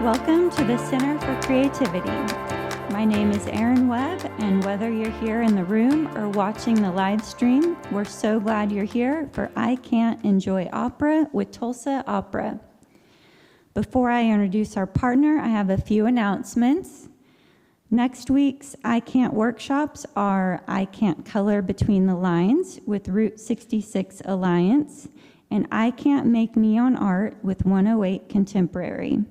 Welcome to the Center for Creativity. My name is Erin Webb, and whether you're here in the room or watching the live stream, we're so glad you're here for I Can't Enjoy Opera with Tulsa Opera. Before I introduce our partner, I have a few announcements. Next week's I Can't workshops are I Can't Color Between the Lines with Route 66 Alliance and I Can't Make Neon Art with 108 Contemporary.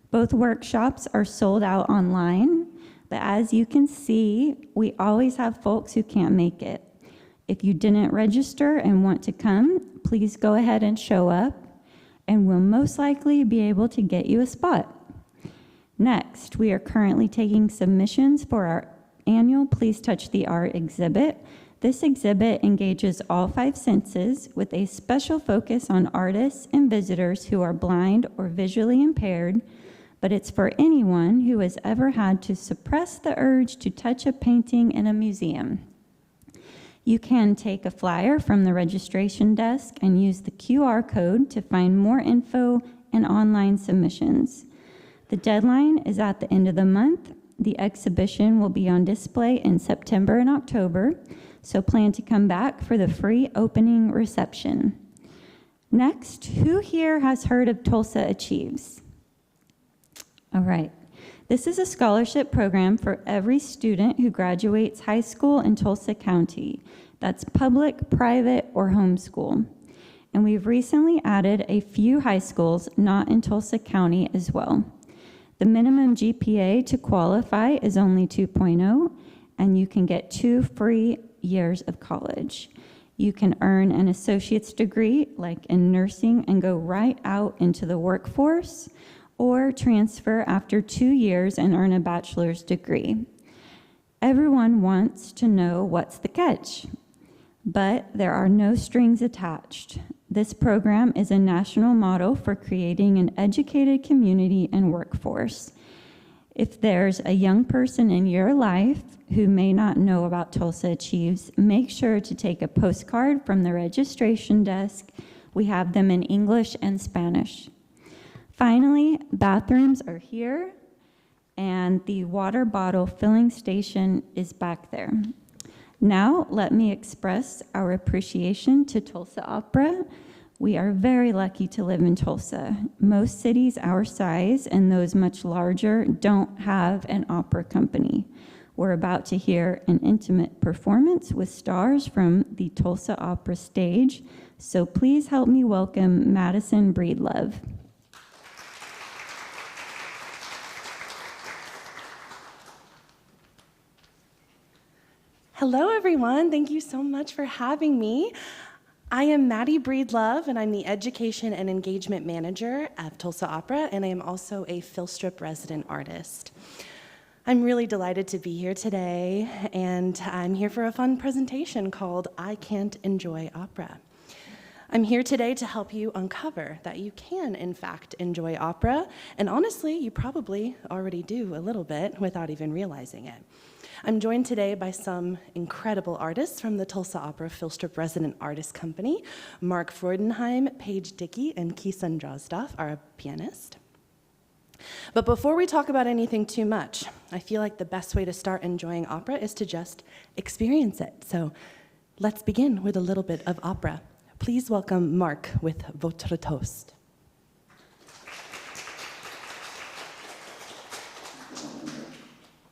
Both workshops are sold out online, but as you can see, we always have folks who can't make it. If you didn't register and want to come, please go ahead and show up, and we'll most likely be able to get you a spot. Next, we are currently taking submissions for our annual Please Touch the Art exhibit. This exhibit engages all 5 senses with a special focus on artists and visitors who are blind or visually impaired, but it's for anyone who has ever had to suppress the urge to touch a painting in a museum. You can take a flyer from the registration desk and use the QR code to find more info and online submissions. The deadline is at the end of the month. The exhibition will be on display in September and October, so plan to come back for the free opening reception. Next, who here has heard of Tulsa Achieves? All right. This is a scholarship program for every student who graduates high school in Tulsa County. That's public, private, or homeschool. And we've recently added a few high schools not in Tulsa County as well. The minimum GPA to qualify is only 2.0, and you can get 2 free years of college. You can earn an associate's degree, like in nursing, and go right out into the workforce, or transfer after 2 years and earn a bachelor's degree. Everyone wants to know what's the catch, but there are no strings attached. This program is a national model for creating an educated community and workforce. If there's a young person in your life who may not know about Tulsa Achieves, make sure to take a postcard from the registration desk. We have them in English and Spanish. Finally, bathrooms are here, and the water bottle filling station is back there. Now, let me express our appreciation to Tulsa Opera. We are very lucky to live in Tulsa. Most cities our size and those much larger don't have an opera company. We're about to hear an intimate performance with stars from the Tulsa Opera stage, so please help me welcome Madison Breedlove. Hello, everyone. Thank you so much for having me. I am Maddie Breedlove, and I'm the Education and Engagement Manager at Tulsa Opera, and I am also a Philstrip resident artist. I'm really delighted to be here today, and I'm here for a fun presentation called I Can't Enjoy Opera. I'm here today to help you uncover that you can, in fact, enjoy opera, and honestly, you probably already do a little bit without even realizing it. I'm joined today by some incredible artists from the Tulsa Opera Philstrip Resident Artist Company. Mark Freudenheim, Paige Dickey, and Kisan Drozdoff are a pianist. But before we talk about anything too much, I feel like the best way to start enjoying opera is to just experience it. So let's begin with a little bit of opera. Please welcome Mark with Votre Toast.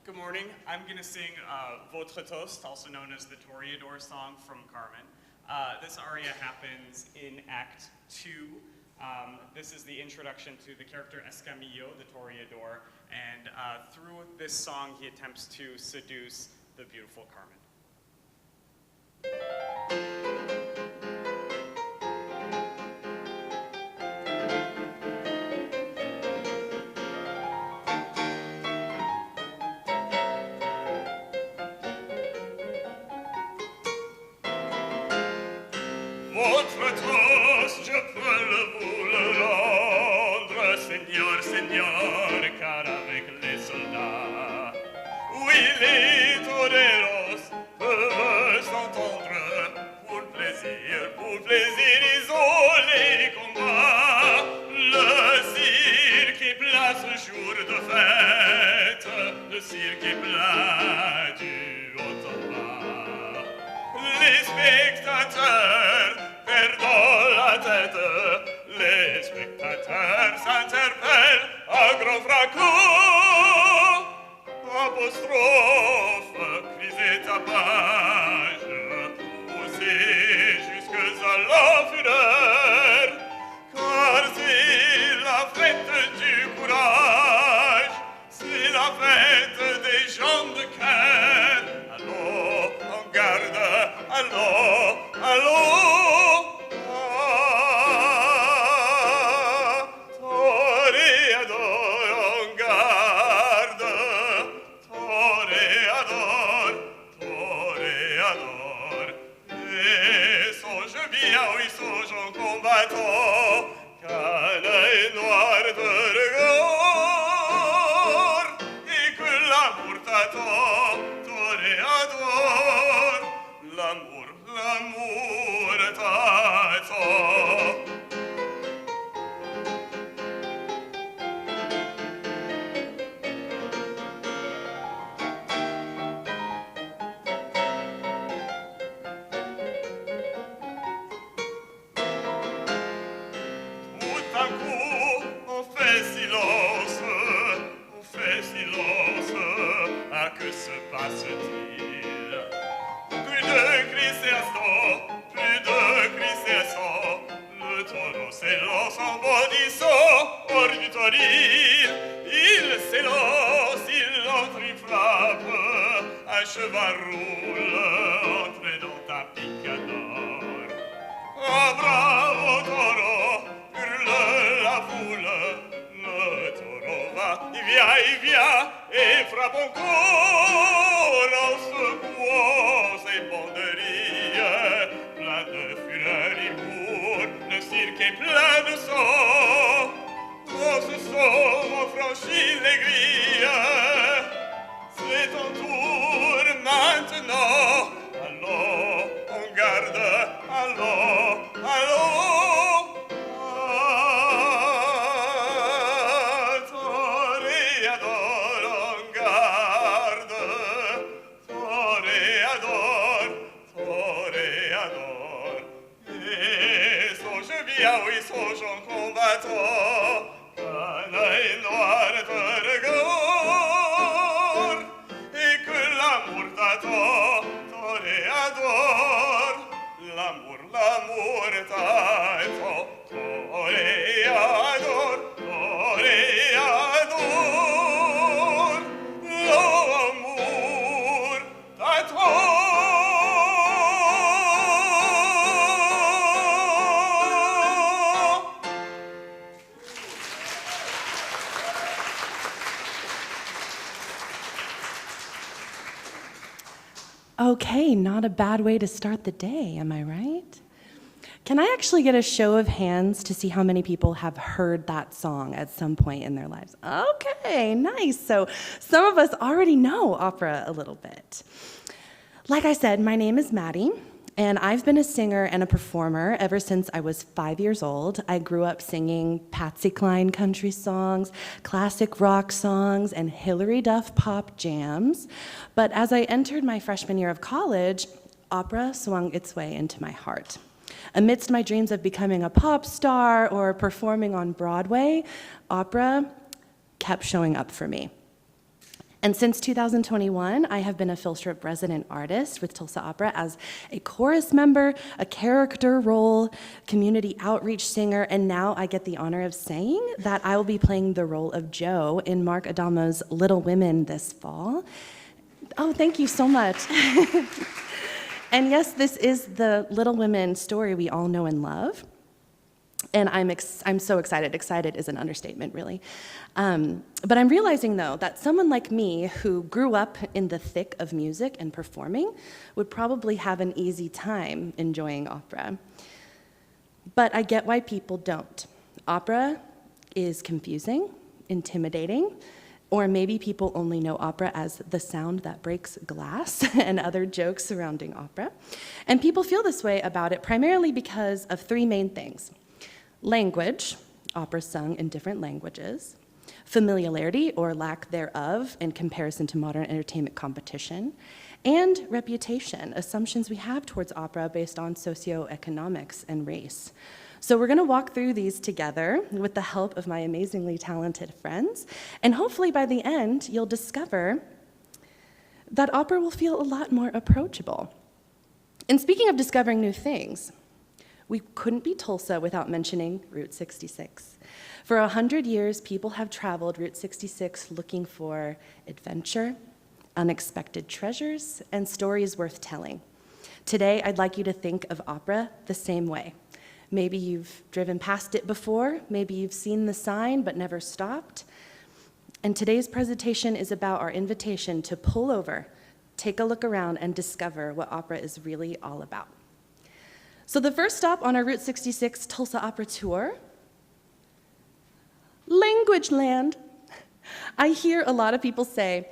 Good morning. I'm going to sing Votre Toast, also known as the Toreador song from Carmen. This aria happens in Act 2. This is the introduction to the character Escamillo, the Toreador, and through this song he attempts to seduce the beautiful Carmen. Votre toast, je peux vous le rendre, Seigneur, Seigneur, car avec les soldats, oui, les toreros peuvent s'entendre pour plaisir, ils ont les combats, le cirque est place jour qui est plein du haut en bas. Les spectateurs perdent la tête, les spectateurs s'interpellent à grand fracas. Apostrophe, cris et tapage, poussés jusque à la fureur, car c'est la fête du courage, c'est la fête des gens de cœur. Allons, en garde, allons, allons. Toreador, en garde, toreador, toreador. Et songe bien, oui, songe en combattant, qu'un œil noir te regarde, et que l'amour t'attend, toreador, l'amour, l'amour t'attend. Tout d'un coup, on fait silence, ah, que se passe-t-il? Plus de cris s'élançant, plus de cris s'élançant, le taureau s'élance en bondissant hors du toril. Il s'élance, il entre, il frappe, un cheval roule, entre dans ta picador. Ah, bravo taureau, hurle la foule, le taureau va, il vient, et frappe encore en secouant ses banderilles. Plein de fureur il court, le cirque est plein de sang. On se sauve, on franchit les grilles, c'est ton tour maintenant. Allons, on garde, allons, allons. Toreador, on garde, toreador, toreador. Et songe bien, oui, songe en combattant, un œil noir te regarde, et que l'amour t'attend, toreador, l'amour, l'amour t'attend, toreador, toreador, l'amour t'attend. Okay, not a bad way to start the day, am I right? Can I actually get a show of hands to see how many people have heard that song at some point in their lives? Okay, nice. So some of us already know opera a little bit. Like I said, my name is Maddie, and I've been a singer and a performer ever since I was 5 years old. I grew up singing Patsy Cline country songs, classic rock songs, and Hilary Duff pop jams. But as I entered my freshman year of college, opera swung its way into my heart. Amidst my dreams of becoming a pop star or performing on Broadway, opera kept showing up for me. And since 2021, I have been a Philstrip resident artist with Tulsa Opera as a chorus member, a character role, community outreach singer, and now I get the honor of saying that I will be playing the role of Jo in Mark Adamo's Little Women this fall. Oh, thank you so much. And yes, this is the Little Women story we all know and love. And I'm so excited. Excited is an understatement, really. But I'm realizing, though, that someone like me who grew up in the thick of music and performing would probably have an easy time enjoying opera. But I get why people don't. Opera is confusing, intimidating, or maybe people only know opera as the sound that breaks glass and other jokes surrounding opera. And people feel this way about it primarily because of three main things. Language, opera sung in different languages. familiarity or lack thereof in comparison to modern entertainment competition, and reputation, assumptions we have towards opera based on socioeconomics and race. So we're going to walk through these together with the help of my amazingly talented friends, and hopefully by the end, you'll discover that opera will feel a lot more approachable. And speaking of discovering new things, we couldn't be Tulsa without mentioning Route 66. For 100 years, people have traveled Route 66 looking for adventure, unexpected treasures, and stories worth telling. Today, I'd like you to think of opera the same way. Maybe you've driven past it before, maybe you've seen the sign but never stopped. And today's presentation is about our invitation to pull over, take a look around, and discover what opera is really all about. So the first stop on our Route 66 Tulsa Opera tour, Language Land. I hear a lot of people say,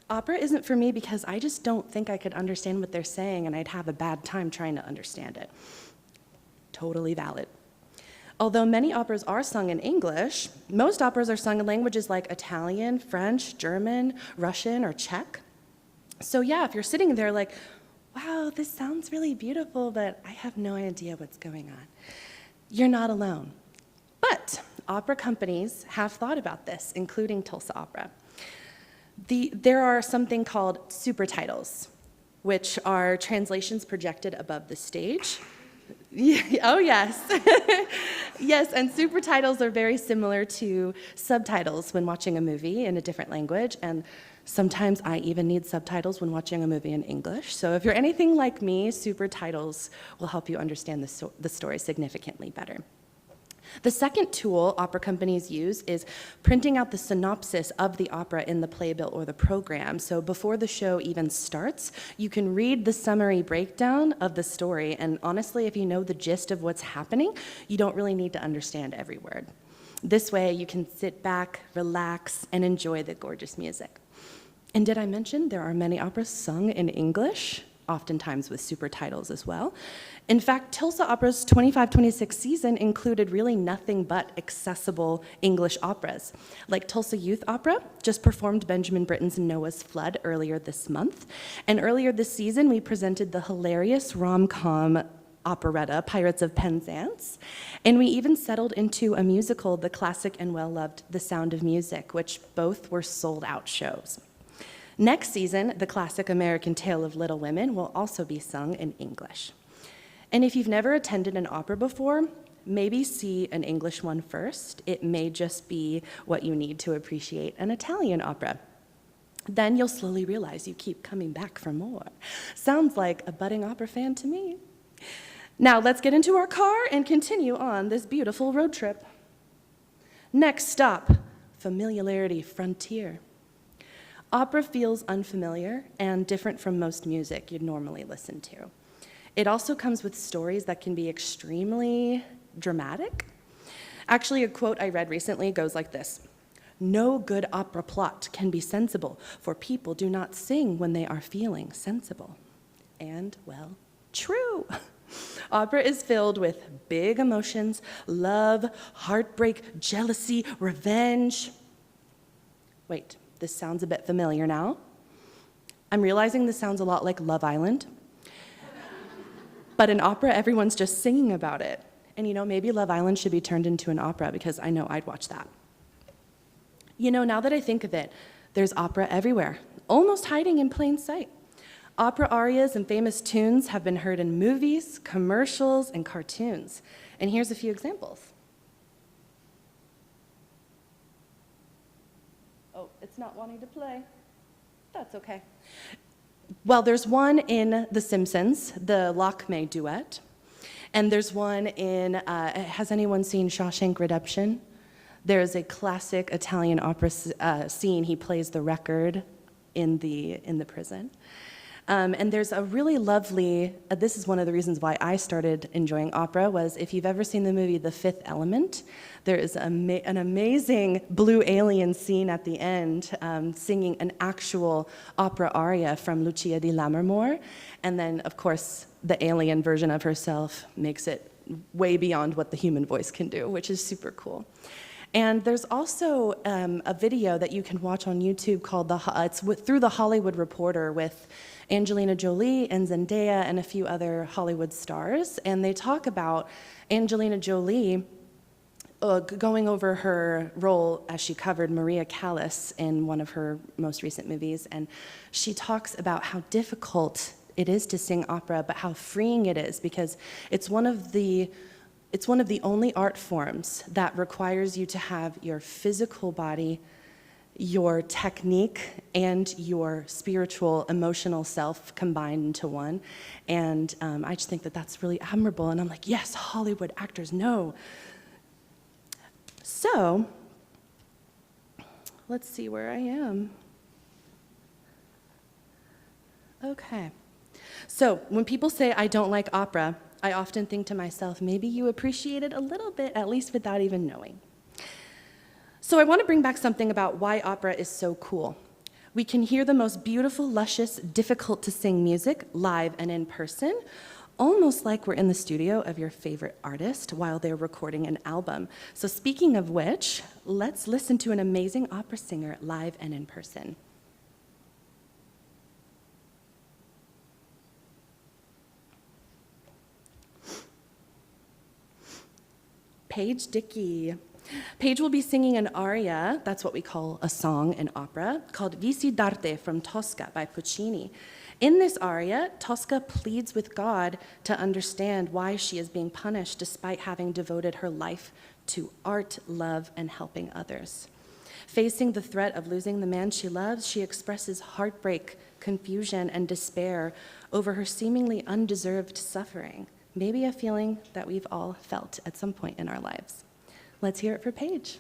opera isn't for me because I just don't think I could understand what they're saying and I'd have a bad time trying to understand it. Totally valid. Although many operas are sung in English, most operas are sung in languages like Italian, French, German, Russian, or Czech. So yeah, if you're sitting there like, wow, this sounds really beautiful, but I have no idea what's going on, you're not alone. But opera companies have thought about this, including Tulsa Opera. There are something called super titles, which are translations projected above the stage. Oh, yes. Yes, and super titles are very similar to subtitles when watching a movie in a different language, and sometimes I even need subtitles when watching a movie in English. So if you're anything like me, super titles will help you understand the story significantly better. The second tool opera companies use is printing out the synopsis of the opera in the playbill or the program. So before the show even starts, you can read the summary breakdown of the story. And honestly, if you know the gist of what's happening, you don't really need to understand every word. This way, you can sit back, relax, and enjoy the gorgeous music. And did I mention there are many operas sung in English? Oftentimes with super titles as well. In fact, Tulsa Opera's 25-26 season included really nothing but accessible English operas. Like Tulsa Youth Opera just performed Benjamin Britten's Noah's Flood earlier this month. And earlier this season, we presented the hilarious rom-com operetta, Pirates of Penzance. And we even settled into a musical, the classic and well-loved The Sound of Music, which both were sold-out shows. Next season, the classic American Tale of Little Women will also be sung in English. And if you've never attended an opera before, maybe see an English one first. It may just be what you need to appreciate an Italian opera. Then you'll slowly realize you keep coming back for more. Sounds like a budding opera fan to me. Now let's get into our car and continue on this beautiful road trip. Next stop, Familiarity Frontier. Opera feels unfamiliar and different from most music you'd normally listen to. It also comes with stories that can be extremely dramatic. Actually, a quote I read recently goes like this: "No good opera plot can be sensible, for people do not sing when they are feeling sensible." And, well, true. Opera is filled with big emotions, love, heartbreak, jealousy, revenge. Wait. This sounds a bit familiar now. I'm realizing this sounds a lot like Love Island. But in opera, everyone's just singing about it. And you know, maybe Love Island should be turned into an opera because I know I'd watch that. You know, now that I think of it, there's opera everywhere, almost hiding in plain sight. Opera arias and famous tunes have been heard in movies, commercials, and cartoons. And here's a few examples. Oh, it's not wanting to play. That's okay. Well, there's one in The Simpsons, the Lockmey duet. And there's one in, has anyone seen Shawshank Redemption? There's a classic Italian opera scene. He plays the record in the prison. And there's a really lovely, this is one of the reasons why I started enjoying opera, was if you've ever seen the movie The Fifth Element, there is an amazing blue alien scene at the end singing an actual opera aria from Lucia di Lammermoor. And then, of course, the alien version of herself makes it way beyond what the human voice can do, which is super cool. And there's also a video that you can watch on YouTube called through the Hollywood Reporter with Angelina Jolie and Zendaya and a few other Hollywood stars. And they talk about Angelina Jolie going over her role as she covered Maria Callas in one of her most recent movies. And she talks about how difficult it is to sing opera, but how freeing it is, because it's one of the only art forms that requires you to have your physical body, your technique, and your spiritual, emotional self combined into one. And I just think that that's really admirable. And I'm like, yes, Hollywood actors know. So, let's see where I am. Okay. So, when people say I don't like opera, I often think to myself, maybe you appreciate it a little bit, at least without even knowing. So I want to bring back something about why opera is so cool. We can hear the most beautiful, luscious, difficult to sing music live and in person, almost like we're in the studio of your favorite artist while they're recording an album. So speaking of which, let's listen to an amazing opera singer live and in person. Paige Dickey. Paige will be singing an aria, that's what we call a song in opera, called Visi d'arte from Tosca by Puccini. In this aria, Tosca pleads with God to understand why she is being punished despite having devoted her life to art, love, and helping others. Facing the threat of losing the man she loves, she expresses heartbreak, confusion, and despair over her seemingly undeserved suffering. Maybe a feeling that we've all felt at some point in our lives. Let's hear it for Paige.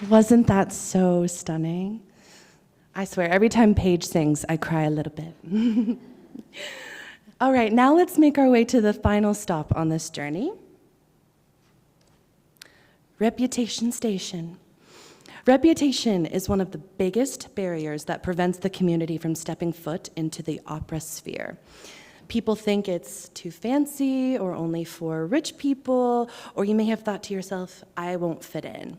Wasn't that so stunning? I swear, every time Paige sings, I cry a little bit. All right, now let's make our way to the final stop on this journey. Reputation Station. Reputation is one of the biggest barriers that prevents the community from stepping foot into the opera sphere. People think it's too fancy or only for rich people, or you may have thought to yourself, I won't fit in.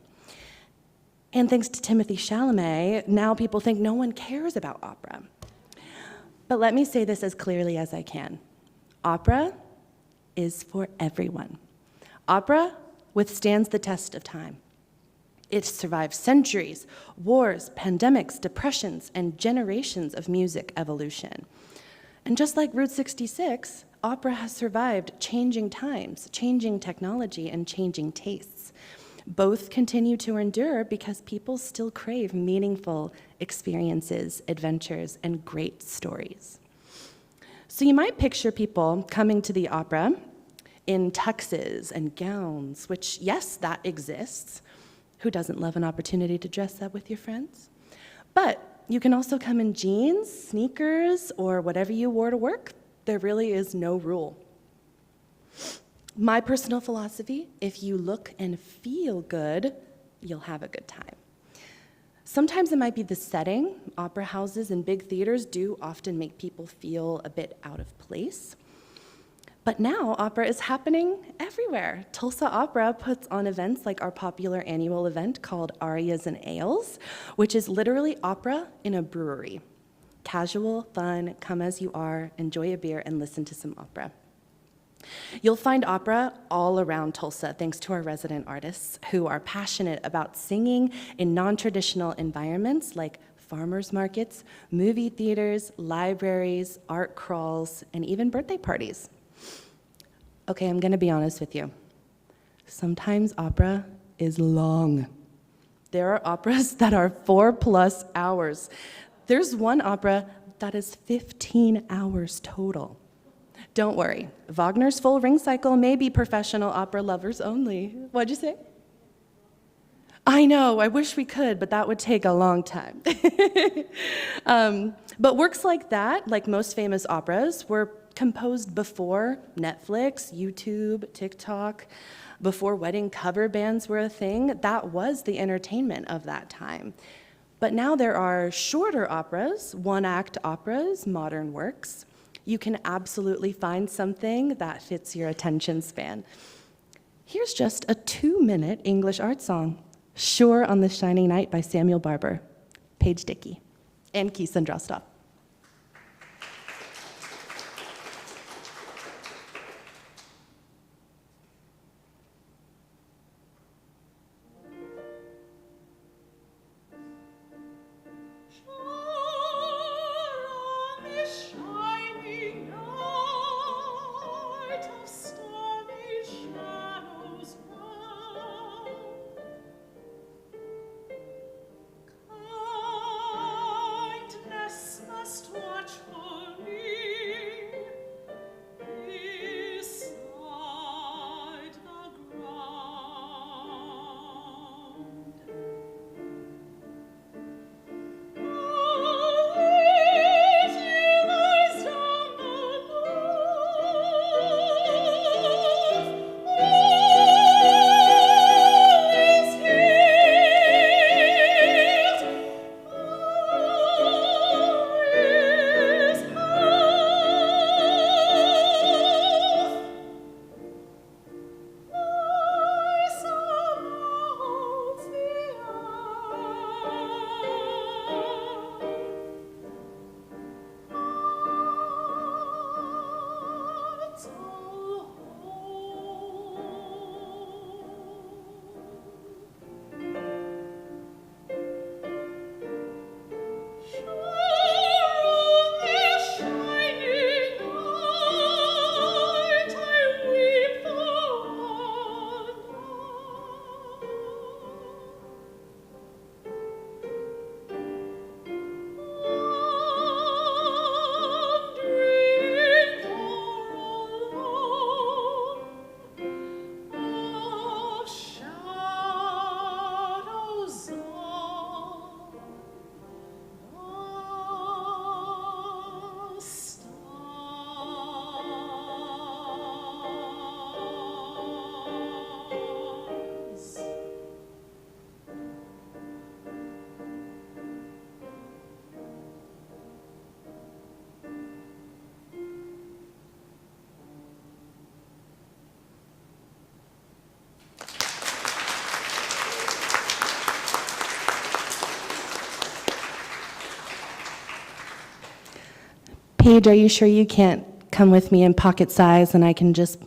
And thanks to Timothée Chalamet, now people think no one cares about opera. But let me say this as clearly as I can. Opera is for everyone. Opera withstands the test of time. It survives centuries, wars, pandemics, depressions, and generations of music evolution. And just like Route 66, opera has survived changing times, changing technology, and changing tastes. Both continue to endure because people still crave meaningful experiences, adventures, and great stories. So you might picture people coming to the opera in tuxes and gowns, which, yes, that exists. Who doesn't love an opportunity to dress up with your friends? But you can also come in jeans, sneakers, or whatever you wore to work. There really is no rule. My personal philosophy, if you look and feel good, you'll have a good time. Sometimes it might be the setting. Opera houses and big theaters do often make people feel a bit out of place. But now opera is happening everywhere. Tulsa Opera puts on events like our popular annual event called Arias and Ales, which is literally opera in a brewery. Casual, fun, come as you are, enjoy a beer, and listen to some opera. You'll find opera all around Tulsa thanks to our resident artists who are passionate about singing in non-traditional environments like farmers markets, movie theaters, libraries, art crawls, and even birthday parties. Okay, I'm gonna be honest with you. Sometimes opera is long. There are operas that are 4+ hours. There's one opera that is 15 hours total. Don't worry, Wagner's full ring cycle may be professional opera lovers only. What'd you say? I know, I wish we could, but that would take a long time. But works like that, like most famous operas, were composed before Netflix, YouTube, TikTok, before wedding cover bands were a thing. That was the entertainment of that time. But now there are shorter operas, one-act operas, modern works. You can absolutely find something that fits your attention span. Here's just a 2-minute English art song, Sure on This Shining Night by Samuel Barber, Paige Dickey, and Keith Sandrastov. Kindness Paige, are you sure you can't come with me in pocket size and I can just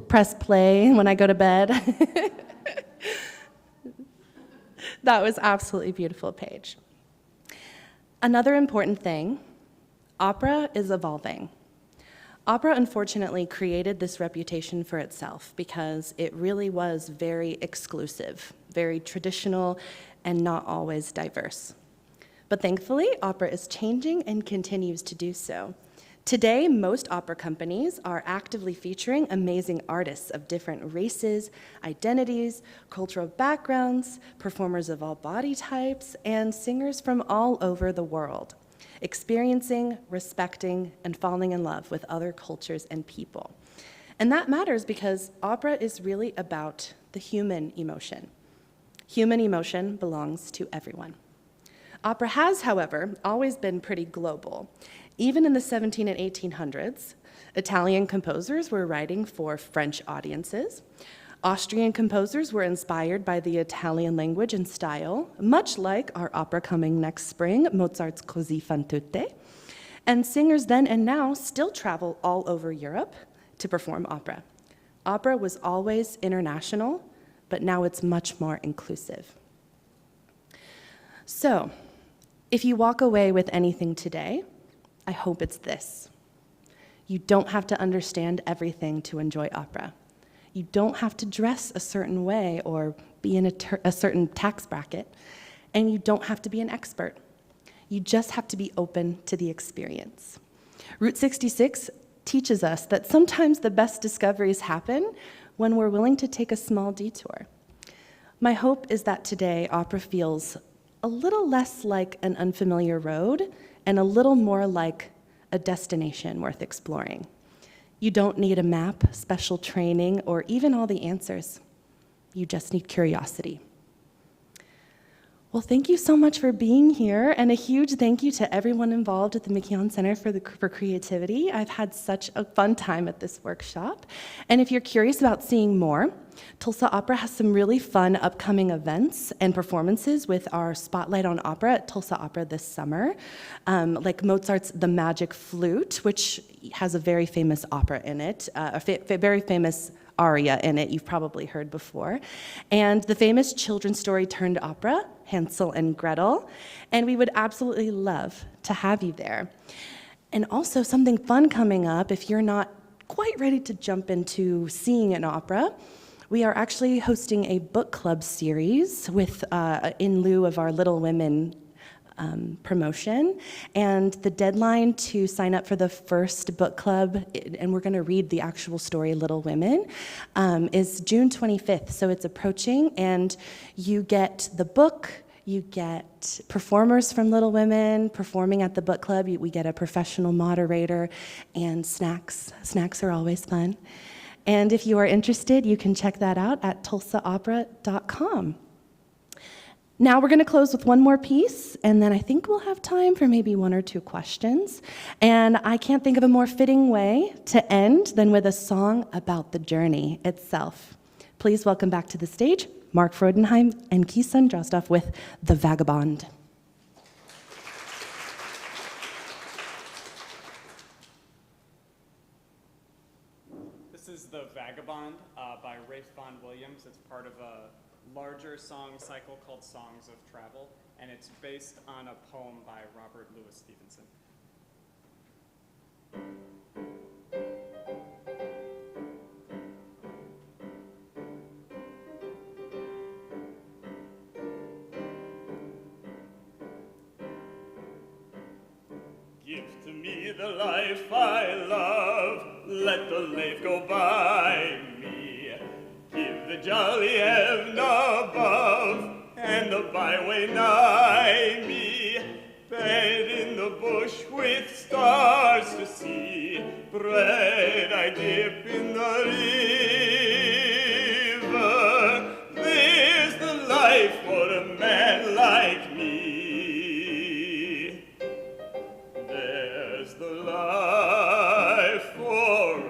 press play when I go to bed? That was absolutely beautiful, Paige. Another important thing, opera is evolving. Opera, unfortunately, created this reputation for itself because it really was very exclusive, very traditional, and not always diverse. But thankfully, opera is changing and continues to do so. Today, most opera companies are actively featuring amazing artists of different races, identities, cultural backgrounds, performers of all body types, and singers from all over the world, experiencing, respecting, and falling in love with other cultures and people. And that matters because opera is really about the human emotion. Human emotion belongs to everyone. Opera has, however, always been pretty global. Even in the 17 and 1800s, Italian composers were writing for French audiences. Austrian composers were inspired by the Italian language and style, much like our opera coming next spring, Mozart's Così fan tutte. And singers then and now still travel all over Europe to perform opera. Opera was always international, but now it's much more inclusive. So, if you walk away with anything today, I hope it's this. You don't have to understand everything to enjoy opera. You don't have to dress a certain way or be in a certain tax bracket, and you don't have to be an expert. You just have to be open to the experience. Route 66 teaches us that sometimes the best discoveries happen when we're willing to take a small detour. My hope is that today opera feels a little less like an unfamiliar road and a little more like a destination worth exploring. You don't need a map, special training, or even all the answers. You just need curiosity. Well, thank you so much for being here, and a huge thank you to everyone involved at the McKeown Center for Creativity. I've had such a fun time at this workshop. And if you're curious about seeing more, Tulsa Opera has some really fun upcoming events and performances with our Spotlight on Opera at Tulsa Opera this summer, like Mozart's The Magic Flute, which has a very famous opera in it, a very famous aria in it you've probably heard before, and the famous children's story turned opera, Hansel and Gretel, and we would absolutely love to have you there. And also something fun coming up, if you're not quite ready to jump into seeing an opera, we are actually hosting a book club series with, in lieu of our Little Women promotion, and the deadline to sign up for the first book club, and we're going to read the actual story Little Women, is June 25th, so it's approaching, and you get the book, you get performers from Little Women performing at the book club, we get a professional moderator, and snacks. Snacks are always fun. And if you are interested, you can check that out at tulsaopera.com. Now we're going to close with one more piece, and then I think we'll have time for maybe one or two questions. And I can't think of a more fitting way to end than with a song about the journey itself. Please welcome back to the stage Mark Freudenheim and Kisan Drozdov with The Vagabond. This is The Vagabond by Rafe Vaughan Williams. It's part of a larger song cycle called Songs of Travel, and it's based on a poem by Robert Louis Stevenson. Give to me the life I love, let the life go by me. Give the jolly heaven above, and the byway nigh me. Bed in the bush with stars to see, bread I dip in the river. There's the life for a man like me. There's the life forever.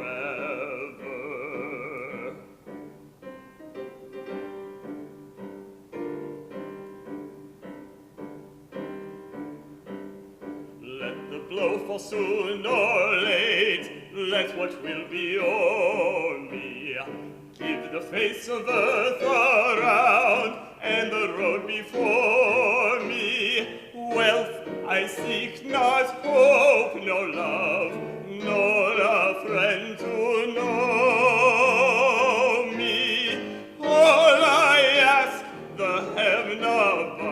Let the blow for soon or late, let what will be o'er me. Give the face of earth around, and the road before me. Wealth I seek not, hope, no love, nor a friend to know me. All I ask, the heaven above,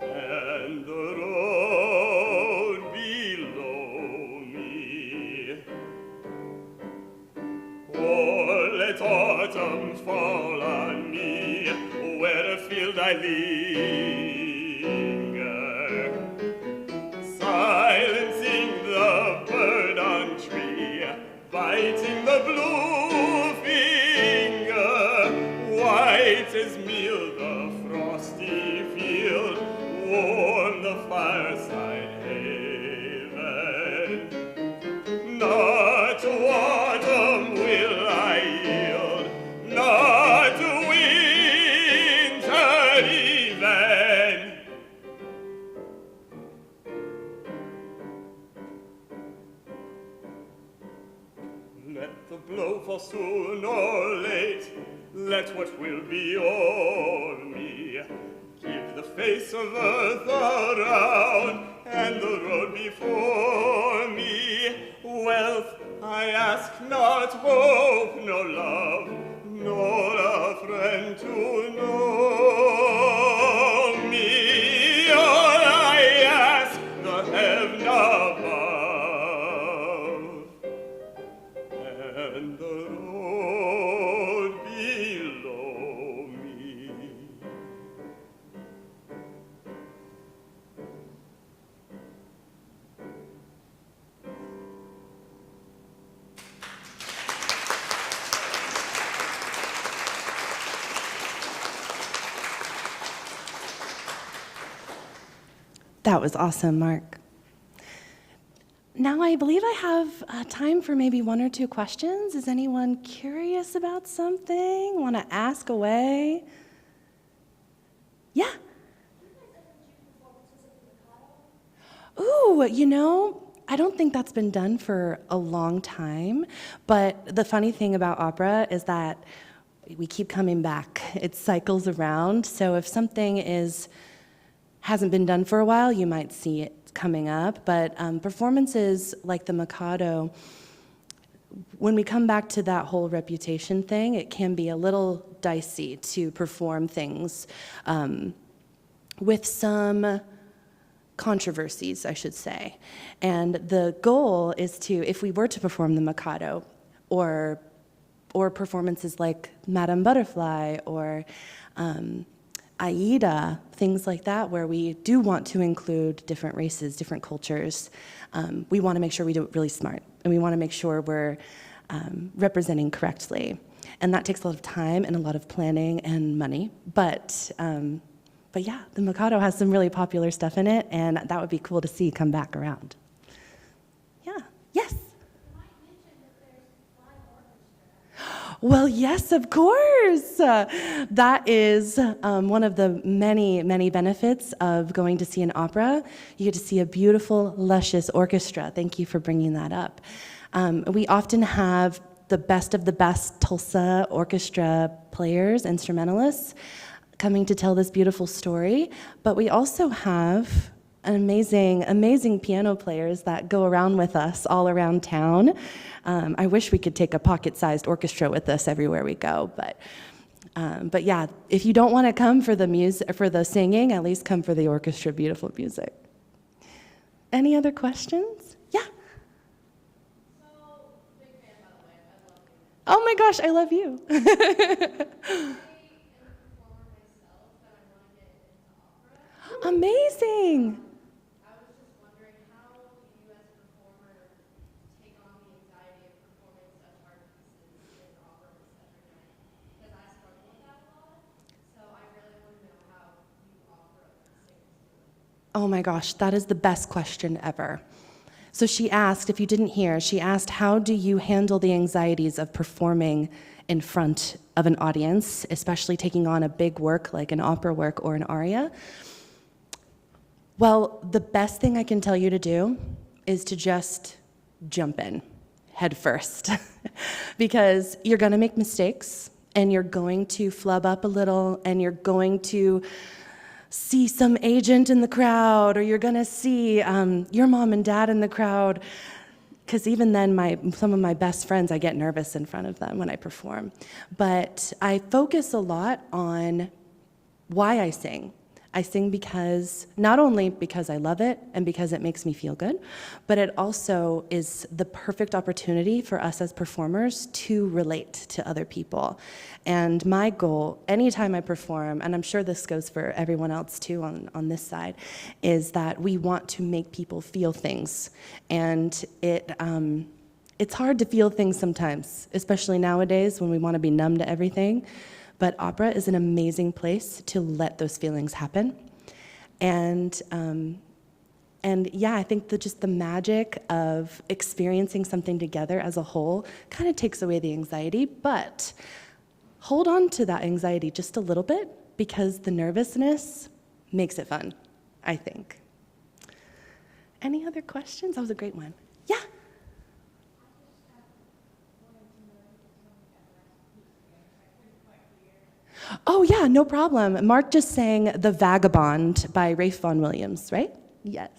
and the road below me. Oh, let autumn fall on me, where afield I linger, silencing the bird on tree, biting the blue finger. White as meal the frosty field, warm the fireside haven. Not to autumn will I yield, not to winter even. Let the blow fall soon or late, let what will be o'er me. Give the face of earth around, and the road before me. Wealth I ask not, hope, no love, nor a friend to know me. All I ask, the heaven above, and the road below me. That was awesome, Mark. Now I believe I have time for maybe one or two questions. Is anyone curious about something? Want to ask away? Yeah. Ooh, I don't think that's been done for a long time, but the funny thing about opera is that we keep coming back. It cycles around, so if something hasn't been done for a while, you might see it coming up, but performances like the Mikado, when we come back to that whole reputation thing, it can be a little dicey to perform things with some controversies, I should say. And the goal is to, if we were to perform the Mikado, or performances like Madame Butterfly, or Aida, things like that, where we do want to include different races, different cultures. We want to make sure we do it really smart, and we want to make sure we're representing correctly. And that takes a lot of time and a lot of planning and money. But yeah, the Mikado has some really popular stuff in it, and that would be cool to see come back around. Yeah, yes? Well, yes, of course. That is one of the many, many benefits of going to see an opera. You get to see a beautiful, luscious orchestra. Thank you for bringing that up. We often have the best of the best Tulsa orchestra players, instrumentalists, coming to tell this beautiful story, but we also have amazing piano players that go around with us all around town. I wish we could take a pocket-sized orchestra with us everywhere we go, but yeah, if you don't want to come for the singing, at least come for the orchestra, beautiful music. Any other questions? Yeah. So, big fan, by the way. I love you. Oh my gosh, I love you. I am a performer myself, but I want to get into opera. Amazing. I was just wondering, how do you as a performer take on the anxiety of performing such art pieces in opera with such a night? Because I struggle with that a lot, so I really want to know how you opera singers do it. Oh my gosh, that is the best question ever. So she asked, if you didn't hear, she asked, how do you handle the anxieties of performing in front of an audience, especially taking on a big work like an opera work or an aria? Well, the best thing I can tell you to do is to just jump in head first because you're going to make mistakes and you're going to flub up a little and you're going to see some agent in the crowd or you're going to see your mom and dad in the crowd. Because even then, some of my best friends, I get nervous in front of them when I perform. But I focus a lot on why I sing. I sing not only because I love it and because it makes me feel good, but it also is the perfect opportunity for us as performers to relate to other people. And my goal, anytime I perform, and I'm sure this goes for everyone else too on this side, is that we want to make people feel things. And it's hard to feel things sometimes, especially nowadays when we want to be numb to everything. But opera is an amazing place to let those feelings happen. And yeah, I think just the magic of experiencing something together as a whole kind of takes away the anxiety, but hold on to that anxiety just a little bit because the nervousness makes it fun, I think. Any other questions? That was a great one. Yeah? Oh, yeah, no problem. Mark just sang The Vagabond by Rafe Vaughan Williams, right? Yes.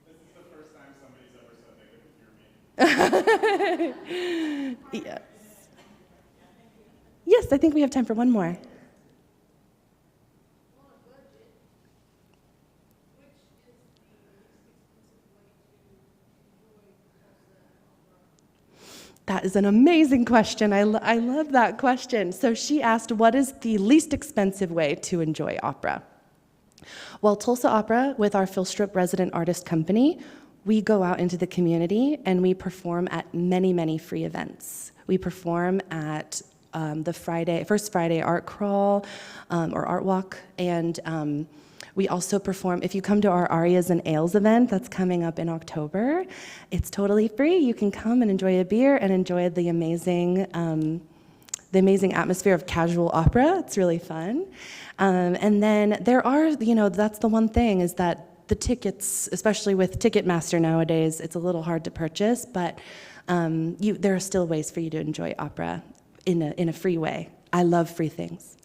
This is the first time somebody's ever said they could hear me. Yes. Yes, I think we have time for one more. That is an amazing question. I love that question. So she asked, what is the least expensive way to enjoy opera? Well, Tulsa Opera, with our Philstrip resident artist company, we go out into the community and we perform at many, many free events. We perform at the first Friday art crawl or art walk, and we also perform, if you come to our Arias and Ales event that's coming up in October, it's totally free. You can come and enjoy a beer and enjoy the amazing atmosphere of casual opera. It's really fun. And then there are, that's the one thing is that the tickets, especially with Ticketmaster nowadays, it's a little hard to purchase, but there are still ways for you to enjoy opera in a free way. I love free things.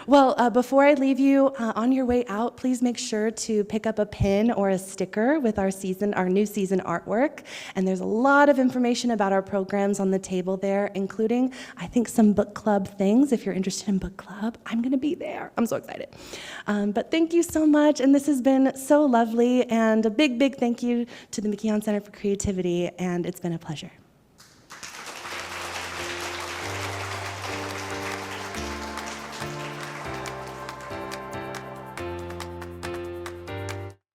Well, before I leave you, on your way out, please make sure to pick up a pin or a sticker with our new season artwork. And there's a lot of information about our programs on the table there, including, I think, some book club things. If you're interested in book club, I'm going to be there. I'm so excited. But thank you so much. And this has been so lovely. And a big, big thank you to the McKeon Center for Creativity. And it's been a pleasure.